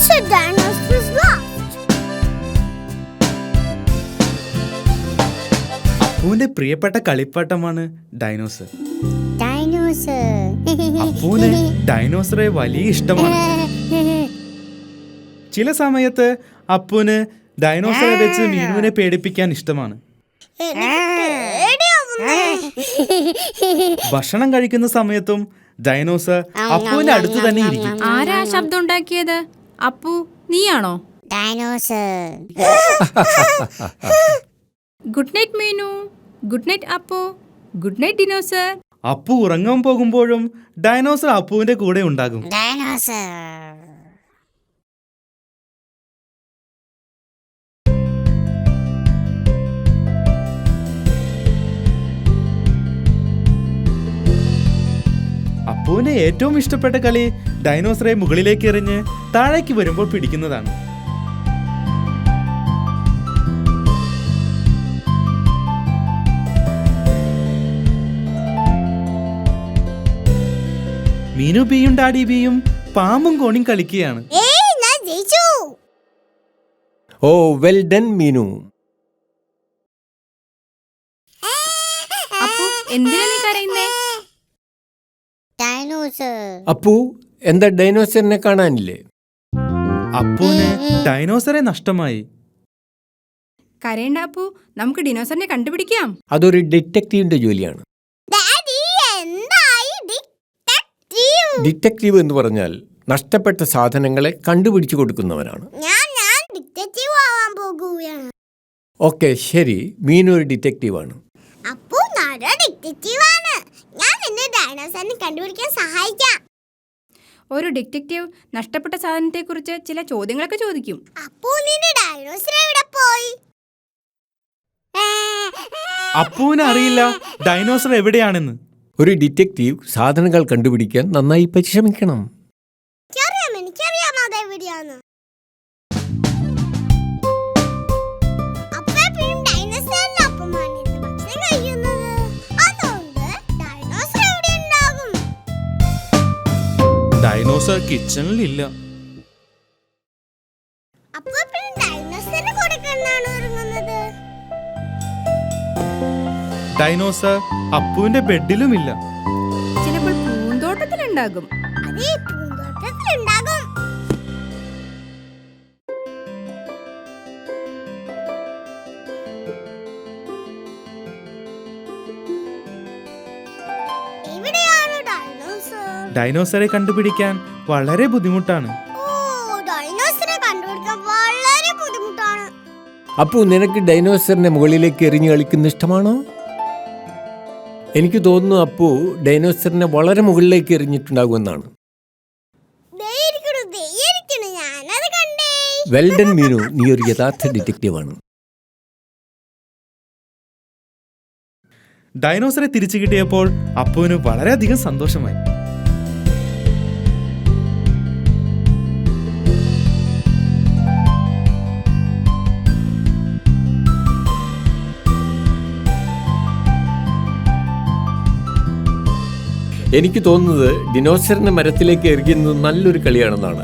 said dinosaurs lost. അപ്പുവിന്റെ പ്രിയപ്പെട്ട കളിപ്പാട്ടമാണ് dinosaur. Dinosaur. അപ്പുവിന് ഡൈനോസറെ വലിയ ഇഷ്ടമാണ്. ചില സമയത്ത് അപ്പുവിന് ഡൈനോസറെ വെച്ച് മീനുവിനെ പേടിപ്പിക്കാൻ ഇഷ്ടമാണ്. ഭക്ഷണം കഴിക്കുന്ന സമയത്തും ഡൈനോസർ അപ്പുവിന്റെ അടുത്ത് തന്നെ ഇരിക്കും. ആരാ ശബ്ദം ഉണ്ടാക്കിയത്? അപ്പു, നീയാണോ? Dinosaur. Good night Meenu. Good night Appu. Good night dinosaur. Appu ഉറങ്ങാൻ പോകുമ്പോഴും ഡൈനോസർ അപ്പുവിന്റെ കൂടെ ഉണ്ടാകും. Dinosaur. അപ്പുവിന് ഏറ്റവും ഇഷ്ടപ്പെട്ട കളി ഡൈനോസറെ മുകളിലേക്ക് എറിഞ്ഞ് താഴേക്ക് വരുമ്പോൾ പിടിക്കുന്നതാണ്. മീനു ബിയും ഡാഡി ബിയും പാമ്പും കോണിയും കളിക്കുകയാണ്. ഞാൻ ജയിച്ചു. ഓ വെൽ ഡൺ മീനു. അപ്പു, എന്തിനാ നീ കരയുന്നേ? Dinosaur. അപ്പു, എന്താ ഡൈനോസറിനെ കാണാനില്ലേ? അപ്പുവിന് ഡൈനോസറെ നഷ്ടമായി. കരയണ്ട അപ്പു, നമുക്ക് ഡിനോസറിനെ കണ്ടുപിടിക്കാം. അതൊരു ഡിറ്റക്റ്റീവിന്റെ ജോലിയാണ്. Daddy, എന്തായി detective? ഡിറ്റക്റ്റീവ് എന്ന് പറഞ്ഞാൽ നഷ്ടപ്പെട്ട സാധനങ്ങളെ കണ്ടുപിടിച്ചു കൊടുക്കുന്നവനാണ്. ഞാൻ detective ആവാൻ പോകുകയാണ്. ഓക്കെ, ശരി, മീനു ഒരു ഡിറ്റക്റ്റീവാണ്. അപ്പോ നല്ല detective ആണ്. ഞാൻ നിന്നെ ഡൈനോസറിനെ കണ്ടുപിടിക്കാൻ സഹായിക്കാം. ഒരു ഡിറ്റക്റ്റീവ് നഷ്ടപ്പെട്ട സാധനത്തെക്കുറിച്ച് ചില ചോദ്യങ്ങളൊക്കെ ചോദിക്കും. അപ്പോ നിന്റെ ഡൈനോസർ എവിടെ പോയി? അപ്പുവിന് അറിയില്ല ഡൈനോസർ എവിടെയാണെന്ന്. ഒരു ഡിറ്റക്റ്റീവ് സാധനങ്ങൾ കണ്ടുപിടിക്കാൻ നന്നായി പരിശ്രമിക്കണം. എനിക്കറിയാം അതെവിടെയാണ്. അപ്പോഴും ഡൈനോസറിന്റെ ഒപ്പമാണ് ഇന്ന് ഭക്ഷണം കഴിക്കുന്നത്. അതുകൊണ്ട് ഡൈനോസർ എവിടെ ഉണ്ടാകും? ഡൈനോസർ കിച്ചണിലില്ല. അപ്പോഴും ഡൈനോസറിന് കൊടുക്കാനാണ് ഒരുങ്ങുന്നത്. ഡൈനോസർ അപ്പുവിന്റെ ബെഡിലുമില്ല. ചിലപ്പോൾ പൂന്തോട്ടത്തിലുണ്ടാകും. അതേ പൂന്തോട്ടത്തിലുണ്ടാകും. എവിടെയാണ് ഡൈനോസർ? ഡൈനോസറെ കണ്ടുപിടിക്കാൻ വളരെ ബുദ്ധിമുട്ടാണ്. ഡൈനോസറെ കണ്ടുപിടിക്കാൻ വളരെ ബുദ്ധിമുട്ടാണ്. അപ്പു, നിനക്ക് ഡൈനോസറിനെ മുകളിലേക്ക് എറിഞ്ഞു കളിക്കുന്ന ഇഷ്ടമാണോ? എനിക്ക് തോന്നുന്നു അപ്പു ഡൈനോസറിനെ വളരെ മുകളിലേക്ക് എറിഞ്ഞിട്ടുണ്ടാകുമെന്നാണ്. ഞാനത് കണ്ടേ. വെൽ ഡൺ മീനു, നീ ഒരു യഥാർത്ഥ ഡിറ്റക്റ്റീവാണ്. ഡൈനോസറെ തിരിച്ചു കിട്ടിയപ്പോൾ അപ്പുവിന് വളരെയധികം സന്തോഷമായി. എനിക്ക് തോന്നുന്നത് ഡിനോസറിനെ മരത്തിലേക്ക് എറിയുന്നത് നല്ലൊരു കളിയാണെന്നാണ്.